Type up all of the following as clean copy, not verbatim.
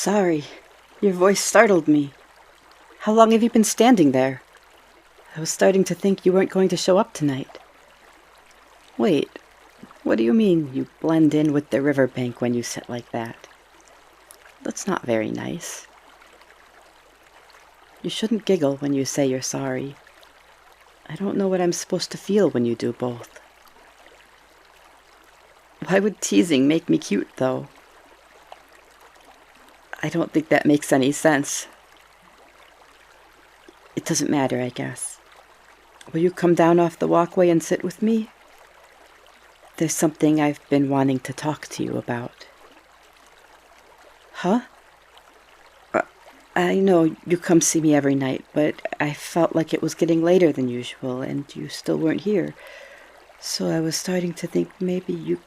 Sorry, your voice startled me. How long have you been standing there? I was starting to think you weren't going to show up tonight. Wait, what do you mean you blend in with the riverbank when you sit like that? That's not very nice. You shouldn't giggle when you say you're sorry. I don't know what I'm supposed to feel when you do both. Why would teasing make me cute, though? I don't think that makes any sense. It doesn't matter, I guess. Will you come down off the walkway and sit with me? There's something I've been wanting to talk to you about. Huh? I know you come see me every night, but I felt like it was getting later than usual, and you still weren't here. So I was starting to think maybe you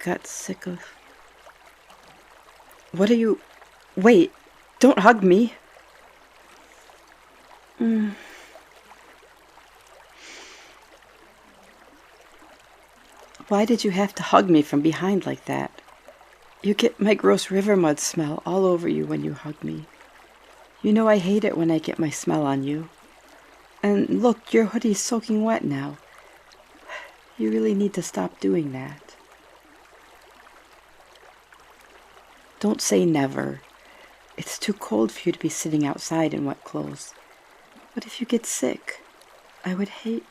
got sick of... What are you... Wait, don't hug me. Why did you have to hug me from behind like that? You get my gross river mud smell all over you when you hug me. You know I hate it when I get my smell on you. And look, your hoodie's soaking wet now. You really need to stop doing that. Don't say never. It's too cold for you to be sitting outside in wet clothes. What if you get sick? I would hate...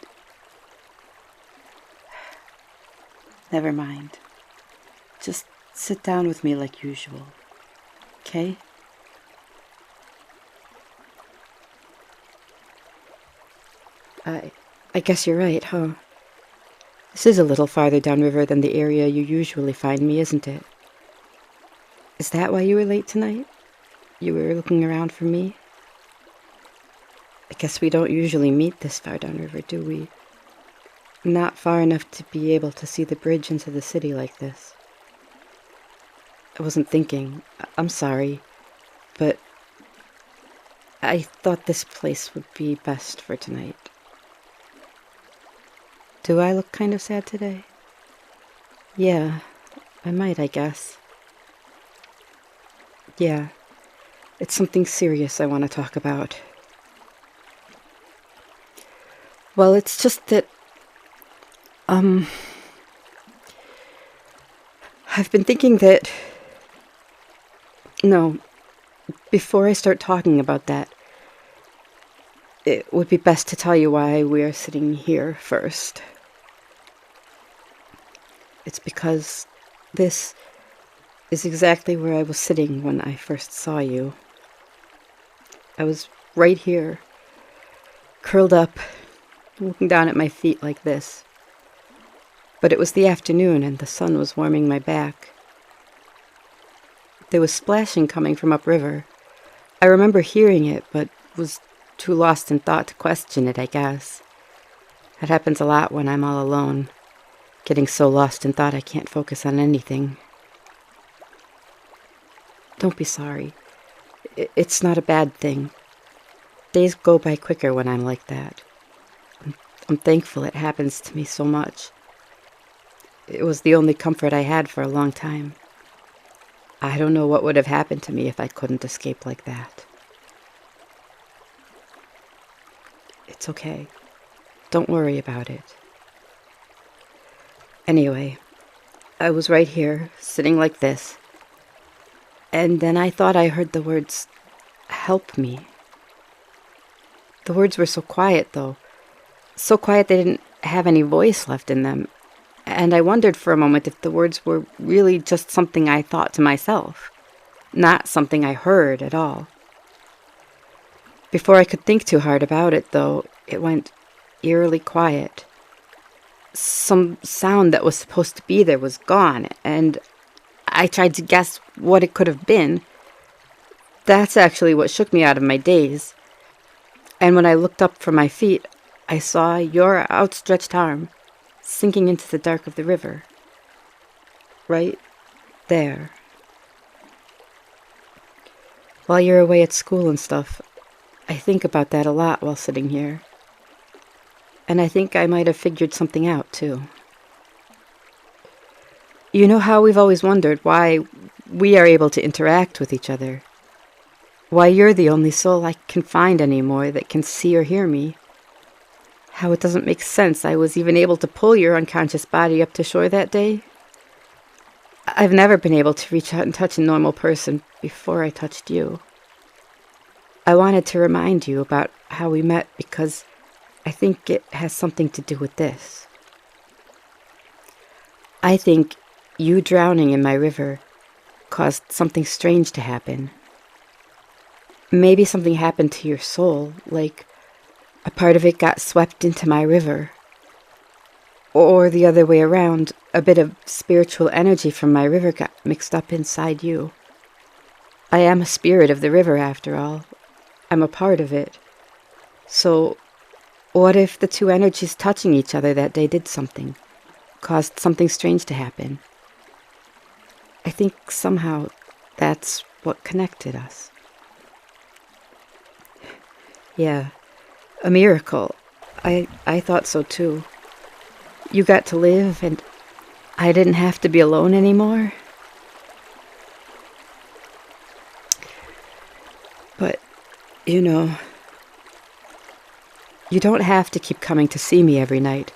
Never mind. Just sit down with me like usual. Okay? I guess you're right, huh? This is a little farther downriver than the area you usually find me, isn't it? Is that why you were late tonight? You were looking around for me? I guess we don't usually meet this far downriver, do we? Not far enough to be able to see the bridge into the city like this. I wasn't thinking. I'm sorry. But I thought this place would be best for tonight. Do I look kind of sad today? Yeah, I might, I guess. Yeah, it's something serious I want to talk about. Well, it's just that, I've been thinking that... No, before I start talking about that, it would be best to tell you why we are sitting here first. It's because this is exactly where I was sitting when I first saw you. I was right here, curled up, looking down at my feet like this. But it was the afternoon and the sun was warming my back. There was splashing coming from upriver. I remember hearing it, but was too lost in thought to question it, I guess. That happens a lot when I'm all alone, getting so lost in thought I can't focus on anything. Don't be sorry. It's not a bad thing. Days go by quicker when I'm like that. I'm thankful it happens to me so much. It was the only comfort I had for a long time. I don't know what would have happened to me if I couldn't escape like that. It's okay. Don't worry about it. Anyway, I was right here, sitting like this. And then I thought I heard the words, "Help me." The words were so quiet, though. So quiet they didn't have any voice left in them. And I wondered for a moment if the words were really just something I thought to myself, not something I heard at all. Before I could think too hard about it, though, it went eerily quiet. Some sound that was supposed to be there was gone, and I tried to guess what it could have been. That's actually what shook me out of my daze. And when I looked up from my feet, I saw your outstretched arm sinking into the dark of the river. Right there. While you're away at school and stuff, I think about that a lot while sitting here. And I think I might have figured something out, too. You know how we've always wondered why we are able to interact with each other, Why you're the only soul I can find anymore that can see or hear me. How it doesn't make sense I was even able to pull your unconscious body up to shore that day. I've never been able to reach out and touch a normal person before I touched you. I wanted to remind you about how we met because I think it has something to do with this. I think you drowning in my river caused something strange to happen. Maybe something happened to your soul, like a part of it got swept into my river. Or the other way around, a bit of spiritual energy from my river got mixed up inside you. I am a spirit of the river, after all. I'm a part of it. So, what if the two energies touching each other that day did something? Caused something strange to happen? I think somehow that's what connected us. Yeah, a miracle. I thought so too. You got to live and I didn't have to be alone anymore. But, you know, you don't have to keep coming to see me every night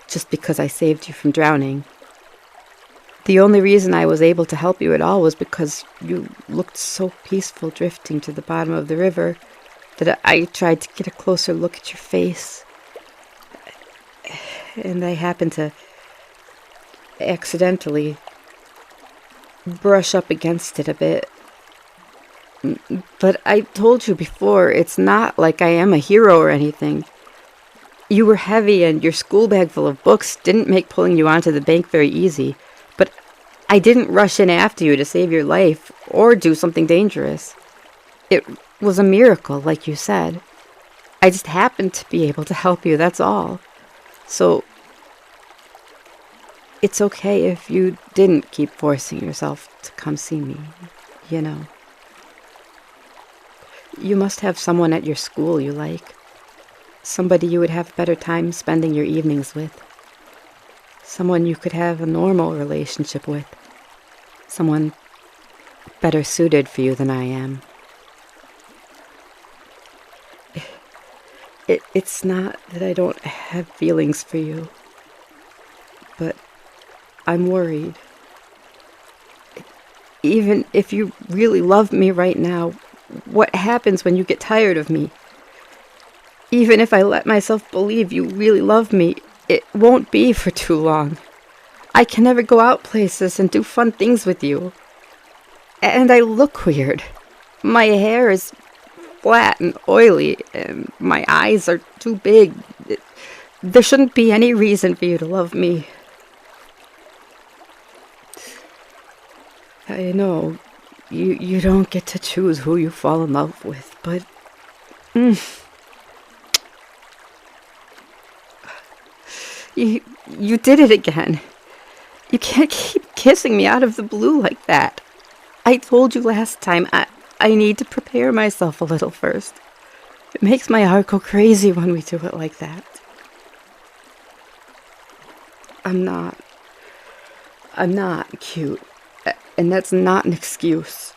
just because I saved you from drowning. The only reason I was able to help you at all was because you looked so peaceful drifting to the bottom of the river that I tried to get a closer look at your face. And I happened to accidentally brush up against it a bit. But I told you before, it's not like I am a hero or anything. You were heavy and your school bag full of books didn't make pulling you onto the bank very easy. But I didn't rush in after you to save your life or do something dangerous. It was a miracle, like you said. I just happened to be able to help you, that's all. So, it's okay if you didn't keep forcing yourself to come see me, you know. You must have someone at your school you like. Somebody you would have a better time spending your evenings with. Someone you could have a normal relationship with. Someone better suited for you than I am. It's not that I don't have feelings for you, but I'm worried. Even if you really love me right now, what happens when you get tired of me? Even if I let myself believe you really love me, it won't be for too long. I can never go out places and do fun things with you. And I look weird. My hair is flat and oily, and my eyes are too big. There shouldn't be any reason for you to love me. I know you don't get to choose who you fall in love with, but you did it again. You can't keep kissing me out of the blue like that. I told you last time I need to prepare myself a little first. It makes my heart go crazy when we do it like that. I'm not cute, and that's not an excuse.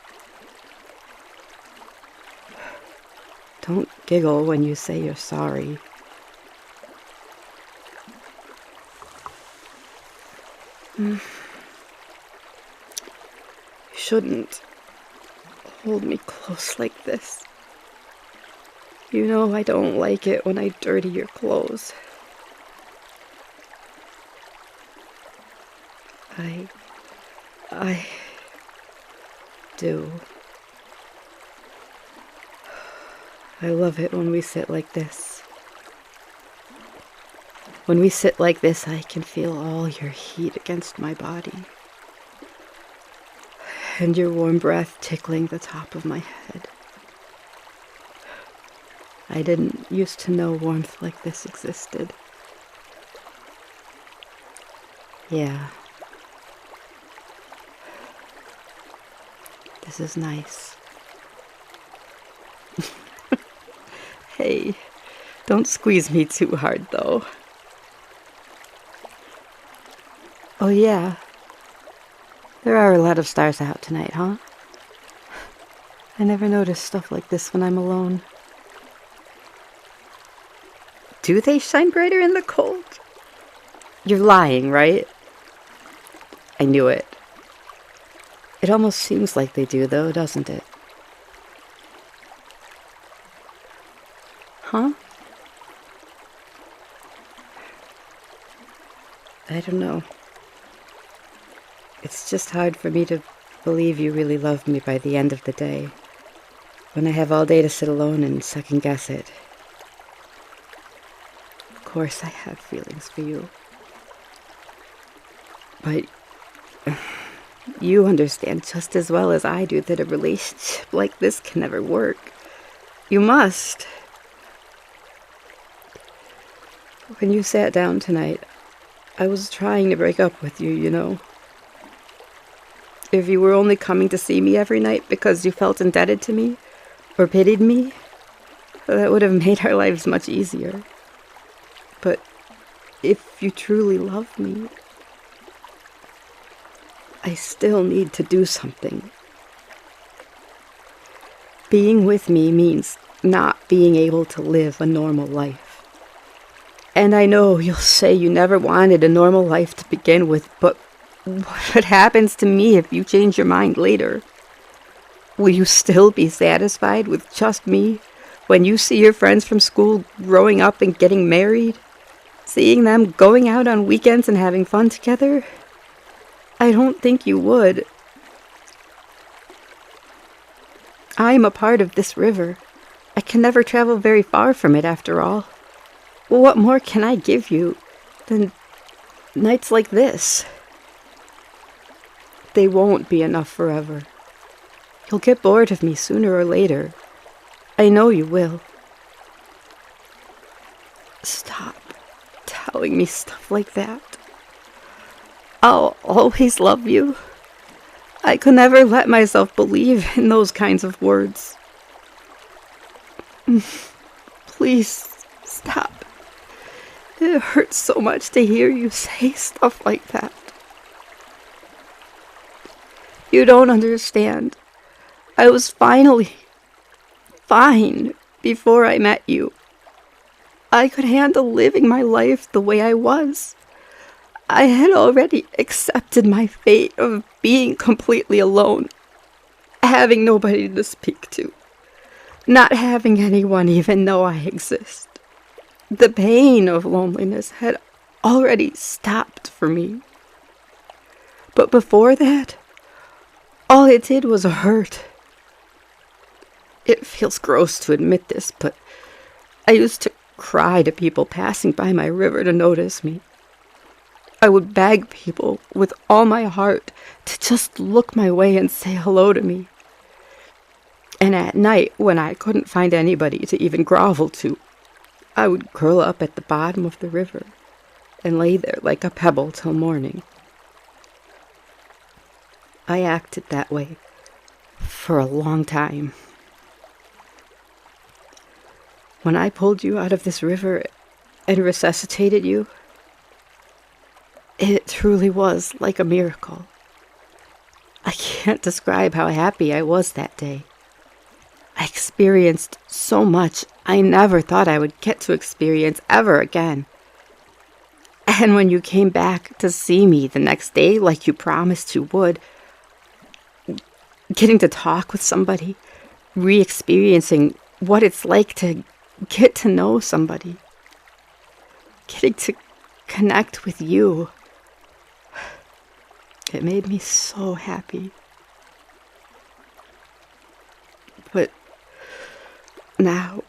Don't giggle when you say you're sorry. You shouldn't hold me close like this. You know I don't like it when I dirty your clothes. I do. I love it when we sit like this. When we sit like this, I can feel all your heat against my body. And your warm breath tickling the top of my head. I didn't used to know warmth like this existed. Yeah. This is nice. Hey, don't squeeze me too hard, though. Oh, yeah. There are a lot of stars out tonight, huh? I never notice stuff like this when I'm alone. Do they shine brighter in the cold? You're lying, right? I knew it. It almost seems like they do, though, doesn't it? Huh? I don't know. It's just hard for me to believe you really love me by the end of the day, when I have all day to sit alone and second guess it. Of course I have feelings for you. But you understand just as well as I do that a relationship like this can never work. You must. When you sat down tonight, I was trying to break up with you, you know. If you were only coming to see me every night because you felt indebted to me, or pitied me, that would have made our lives much easier. But if you truly love me, I still need to do something. Being with me means not being able to live a normal life. And I know you'll say you never wanted a normal life to begin with, but what happens to me if you change your mind later? Will you still be satisfied with just me when you see your friends from school growing up and getting married? Seeing them going out on weekends and having fun together? I don't think you would. I'm a part of this river. I can never travel very far from it after all. What more can I give you than nights like this? They won't be enough forever. You'll get bored of me sooner or later. I know you will. Stop telling me stuff like that. I'll always love you. I could never let myself believe in those kinds of words. Please, stop. It hurts so much to hear you say stuff like that. You don't understand. I was finally fine before I met you. I could handle living my life the way I was. I had already accepted my fate of being completely alone, having nobody to speak to, not having anyone even know I exist. The pain of loneliness had already stopped for me. But before that, all it did was hurt. It feels gross to admit this, but I used to cry to people passing by my river to notice me. I would beg people with all my heart to just look my way and say hello to me. And at night, when I couldn't find anybody to even grovel to, I would curl up at the bottom of the river and lay there like a pebble till morning. I acted that way for a long time. When I pulled you out of this river and resuscitated you, it truly was like a miracle. I can't describe how happy I was that day. I experienced so much I never thought I would get to experience ever again. And when you came back to see me the next day like you promised you would, getting to talk with somebody, re-experiencing what it's like to get to know somebody, getting to connect with you, it made me so happy. But now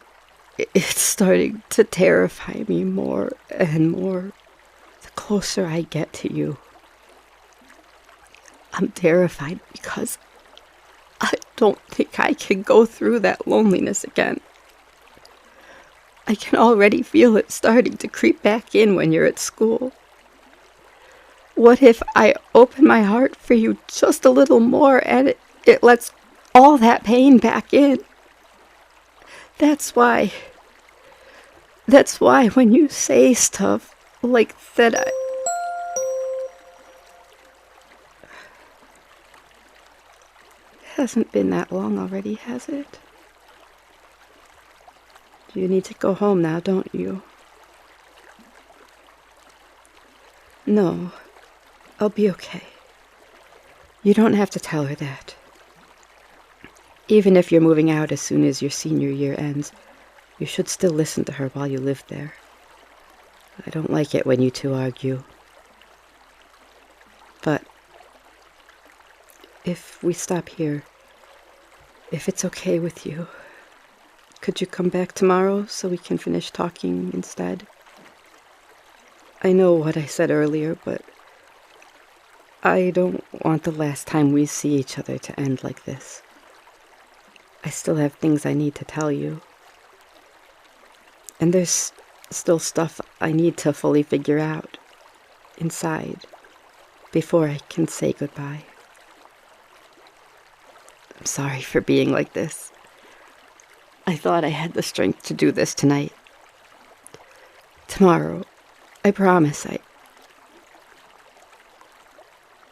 it's starting to terrify me more and more the closer I get to you. I'm terrified because I don't think I can go through that loneliness again. I can already feel it starting to creep back in when you're at school. What if I open my heart for you just a little more and it lets all that pain back in? That's why when you say stuff like that, hasn't been that long already, has it? You need to go home now, don't you? No, I'll be okay. You don't have to tell her that. Even if you're moving out as soon as your senior year ends, you should still listen to her while you live there. I don't like it when you two argue. But if we stop here, if it's okay with you, could you come back tomorrow so we can finish talking instead? I know what I said earlier, but I don't want the last time we see each other to end like this. I still have things I need to tell you. And there's still stuff I need to fully figure out inside before I can say goodbye. I'm sorry for being like this. I thought I had the strength to do this tonight. Tomorrow, I promise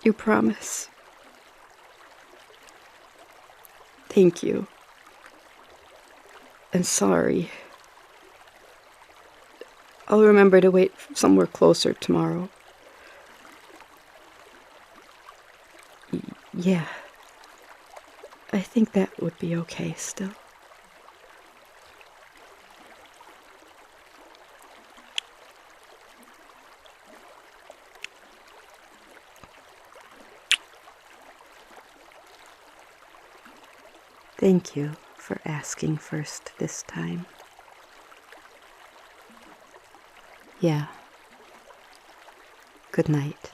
You promise? Thank you. And sorry. I'll remember to wait somewhere closer tomorrow. Yeah. I think that would be okay still. Thank you for asking first this time. Yeah. Good night.